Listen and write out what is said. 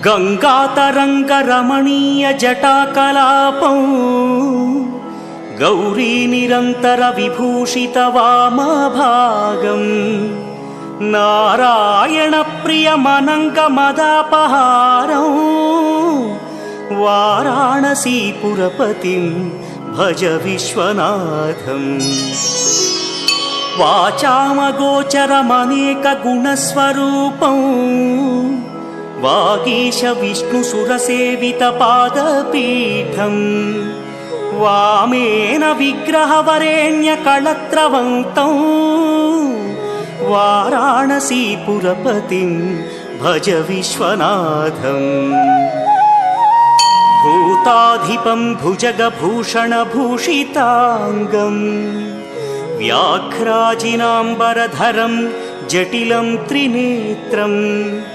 गङ्गातरङ्गरमणीयजटाकलापं गौरीनिरन्तरविभूषितवामभागं नारायणप्रियमनङ्गमदापहारं वाराणसीपुरपतिं भज विश्वनाथम्। वाचामगोचरमनेकगुणस्वरूपं वागीश विष्णुसुरसेवितपादपीठं वामेन विग्रहवरेण्यकळत्रवन्तं वाराणसीपुरपतिं भज विश्वनाथम्। भूताधिपं भुजगभूषणभूषिताङ्गं व्याघ्राजिनाम्बरधरं जटिलं त्रिनेत्रम्